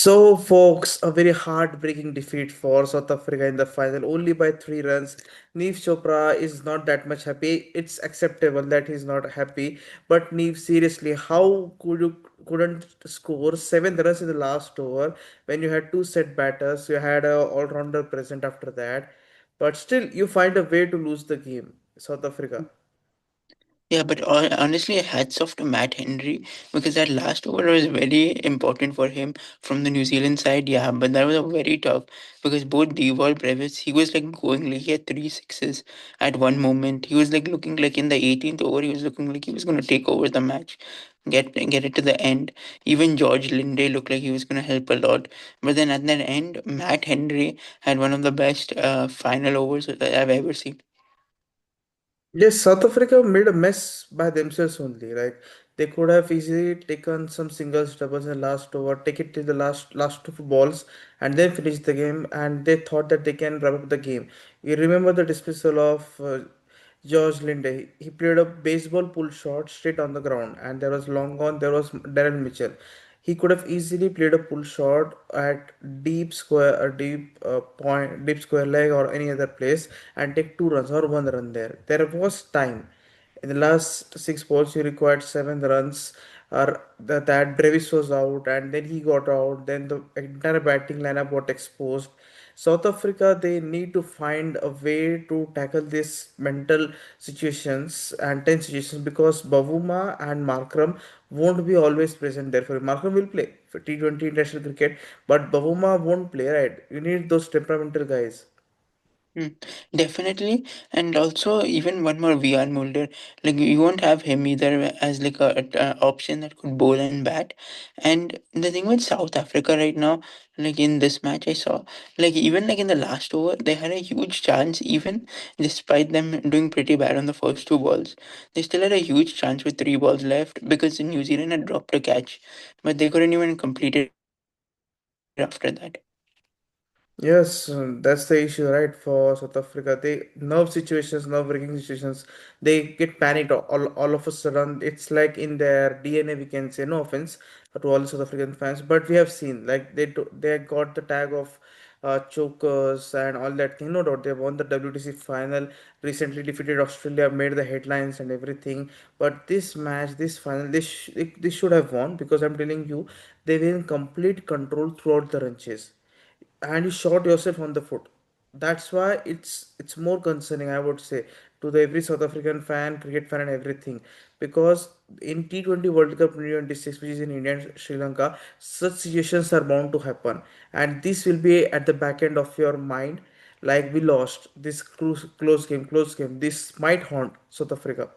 So, folks, a very heartbreaking defeat for South Africa in the final, only by 3 runs. Neev Chopra is not that much happy. It's acceptable that he's not happy, but Neev, seriously, how could you couldn't score 7 runs in the last over when you had two set batters? You had a all-rounder present after that, but still, you find a way to lose the game, South Africa. Yeah, but honestly, hats off to Matt Henry because that last over was very important for him from the New Zealand side. Yeah, but that was a very tough because both Dewald Brevis, he was like going like he had three sixes at one moment. He was like looking like in the 18th over, he was looking like he was going to take over the match, get it to the end. Even George Linde looked like he was going to help a lot. But then at the end, Matt Henry had one of the best final overs that I've ever seen. Yes, South Africa made a mess by themselves only. Like they could have easily taken some singles, doubles in the last over, take it to the last two balls, and then finish the game. And they thought that they can wrap up the game. You remember the dismissal of George Linde. He played a baseball pull shot straight on the ground, and there was long on. There was Darren Mitchell. He could have easily played a pull shot at deep square, a deep point, deep square leg, or any other place, and take 2 runs or 1 run there. There was time. In the last 6 balls, he required 7 runs. Or that Brevis was out, and then he got out. Then the entire batting lineup got exposed. South Africa, they need to find a way to tackle these mental situations and tense situations because Bavuma and Markram won't be always present there for you. Markram will play for T20 international cricket, but Bavuma won't play, right? You need those temperamental guys. Mm, definitely, and also even one more VR Mulder, like you won't have him either as like a option that could bowl and bat. And the thing with South Africa right now, like in this match, I saw like even like in the last over, they had a huge chance. Even despite them doing pretty bad on the first two balls, they still had a huge chance with 3 balls left because New Zealand had dropped a catch, but they couldn't even complete it after that. Yes, that's the issue, right? For South Africa, they nerve situations, nerve wracking situations, they get panicked all of a sudden. It's like in their DNA, we can say, no offense to all the South African fans, but we have seen like they got the tag of chokers and all that thing. No doubt, they won the WTC final, recently defeated Australia, made the headlines and everything. But this match, this final, they should have won because I'm telling you, they were in complete control throughout the run chase and you shot yourself on the foot. That's why it's more concerning, I would say, to the every South African fan, cricket fan, and everything. Because in T20 World Cup 2026, which is in India and Sri Lanka, such situations are bound to happen, and this will be at the back end of your mind. Like we lost this close game, close game. This might haunt South Africa.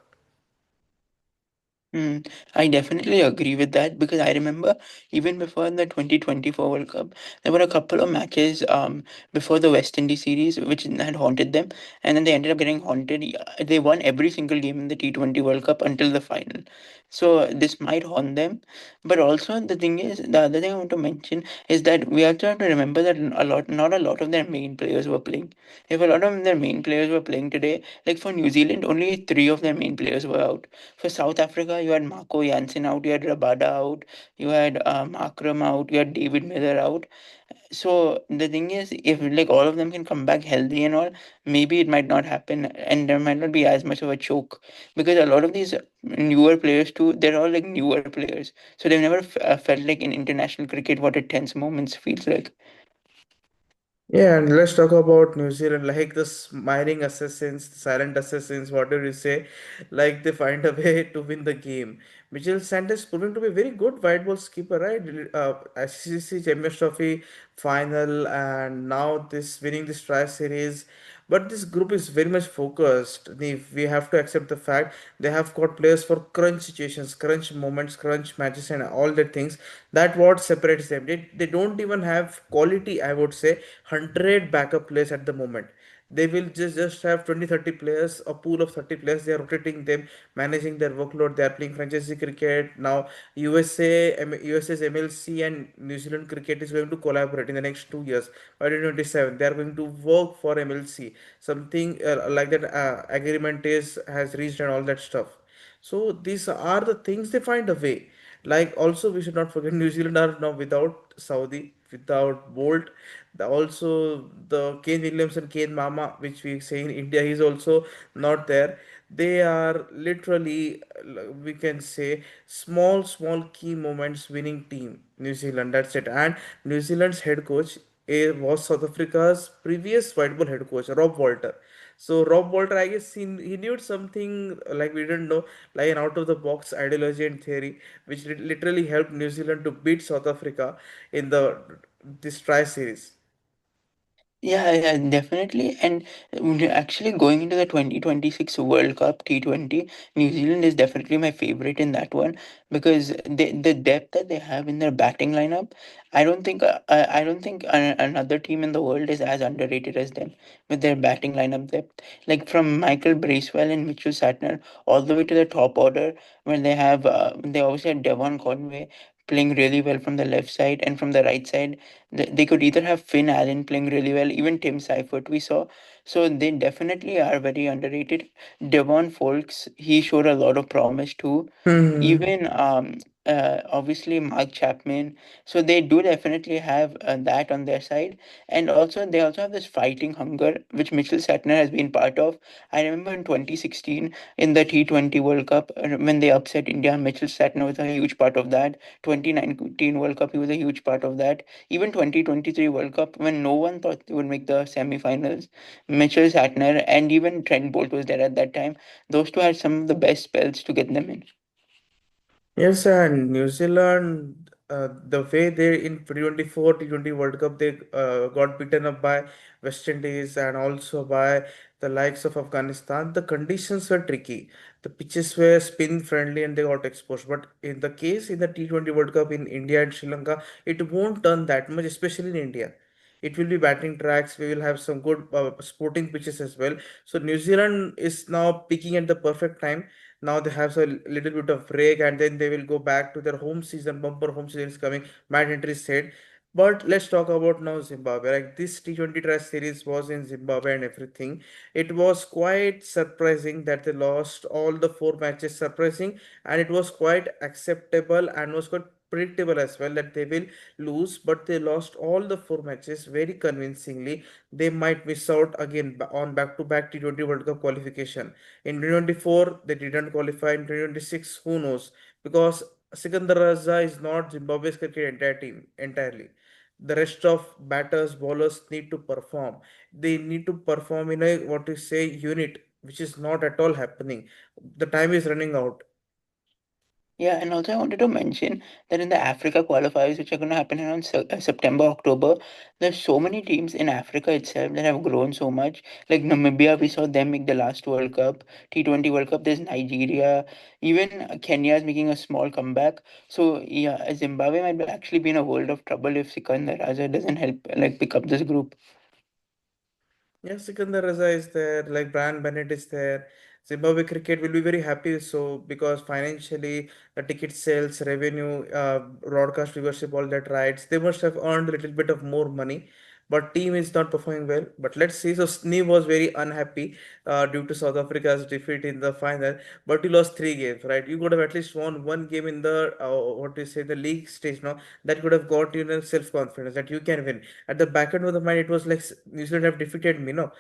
Hmm, I definitely agree with that because I remember even before the 2024 World Cup, there were a couple of matches before the West Indies series which had haunted them, and then they ended up getting haunted. They won every single game in the T20 World Cup until the final. So this might haunt them, but also the thing is, the other thing I want to mention is that we also have to remember that not a lot of their main players were playing. If a lot of their main players were playing today, like for New Zealand, only three of their main players were out. For South Africa, you had Marco Jansen out, you had Rabada out, you had Akram out, you had David Miller out. So the thing is, if like all of them can come back healthy and all, maybe it might not happen, and there might not be as much of a choke because a lot of these newer players too, they're all like newer players, so they've never felt like in international cricket what a tense moments feels like. Yeah, and let's talk about New Zealand, like the smiling assassins, the silent assassins, whatever you say, like they find a way to win the game. Mitchell Sanders proving to be a very good white ball skipper, right? ICC Champions Trophy final, and now this winning this try series. But this group is very much focused. We have to accept the fact they have got players for crunch situations, crunch moments, crunch matches, and all the things. That what separates them. They don't even have quality, I would say, 100 backup players at the moment. They will just have 20, 30 players, a pool of 30 players. They are rotating them, managing their workload. They are playing franchise cricket now. USA's MLC and New Zealand cricket is going to collaborate in the next 2 years. By 2027, they are going to work for MLC. Something like that agreement is has reached and all that stuff. So these are the things they find a way. Like also we should not forget New Zealand are now without Saudi. without Bolt. Also the Kane Williamson, Kane Mama, which we say in India, he's also not there. They are literally, we can say, small key moments winning team. New Zealand, that's it. And New Zealand's head coach was South Africa's previous white ball head coach, Rob Walter. So Rob Walter, I guess he knew something like we didn't know, like an out of the box ideology and theory, which literally helped New Zealand to beat South Africa in the this try series. Yeah, yeah, definitely. And actually, going into the 2026 World Cup T20, New Zealand is definitely my favorite in that one because the depth that they have in their batting lineup, I don't think another team in the world is as underrated as them with their batting lineup depth. Like from Michael Bracewell and Mitchell Satner all the way to the top order, when they obviously had Devon Conway playing really well from the left side, and from the right side they could either have Finn Allen playing really well, even Tim Seifert we saw. So they definitely are very underrated. Devon Folks, he showed a lot of promise too. Hmm. Even obviously Mark Chapman. So they do definitely have that on their side, and also they also have this fighting hunger, which Mitchell Satner has been part of. I remember in 2016 in the T20 World Cup when they upset India, Mitchell Satner was a huge part of that. 2019 World Cup, he was a huge part of that. Even 2023 World Cup, when no one thought they would make the semi-finals, Mitchell Satner and even Trent Bolt was there at that time. Those two had some of the best spells to get them in. Yes, and New Zealand, the way they in T24 T20 World Cup, they got beaten up by West Indies and also by the likes of Afghanistan. The conditions were tricky. The pitches were spin friendly and they got exposed. But in the case in the T20 World Cup in India and Sri Lanka, it won't turn that much, especially in India. It will be batting tracks. We will have some good sporting pitches as well. So New Zealand is now peaking at the perfect time. Now they have a little bit of break and then they will go back to their home season. Bumper home season is coming. Matt Entry said. But let's talk about now Zimbabwe. Like this T20 Test series was in Zimbabwe and everything. It was quite surprising that they lost all the four matches. Surprising, and it was quite acceptable and was quite predictable as well that they will lose. But they lost all the four matches very convincingly. They might miss out again on back-to-back T20 World Cup qualification. In 2024, they didn't qualify. In 2026, who knows? Because Sikandar Raza is not Zimbabwe's cricket entire team entirely. The rest of batters, bowlers need to perform. They need to perform in a what you say unit, which is not at all happening. The time is running out. Yeah, and also I wanted to mention that in the Africa qualifiers, which are going to happen around September, October, there's so many teams in Africa itself that have grown so much. Like Namibia, we saw them make the last World Cup, T20 World Cup. There's Nigeria, even Kenya is making a small comeback. So yeah, Zimbabwe might actually be in a world of trouble if Sikandar Raja doesn't help like pick up this group. Yes, Sikandar Raza is there, like Brian Bennett is there. Zimbabwe cricket will be very happy so because financially the ticket sales, revenue, broadcast viewership, all that rights, they must have earned a little bit of more money. But team is not performing well. But let's see. So Neev was very unhappy due to South Africa's defeat in the final. But you lost three games, right? You could have at least won one game in the what do you say the league stage now. That could have got you self confidence that you can win at the back end of the mind it was like New Zealand have defeated me no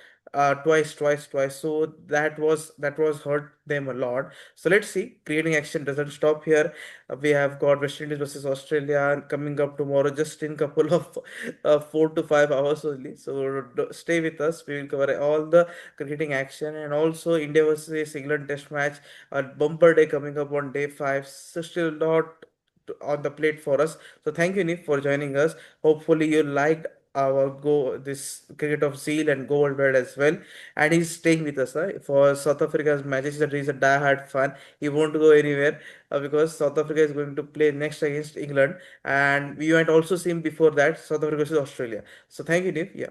twice so that was hurt them a lot. So let's see, creating action doesn't stop here. We have got West Indies versus Australia coming up tomorrow just in couple of 4 to 5 hours only, so stay with us. We will cover all the cricketing action and also India versus England test match, a bumper day coming up on day 5, so still not on the plate for us. So thank you, Nick, for joining us. Hopefully you liked our go this cricket of zeal and go worldwide as well. And he's staying with us for South Africa's matches. That he's a die-hard fan. He won't go anywhere because South Africa is going to play next against England. And we might also see him before that, South Africa versus Australia. So thank you, Nick. Yeah.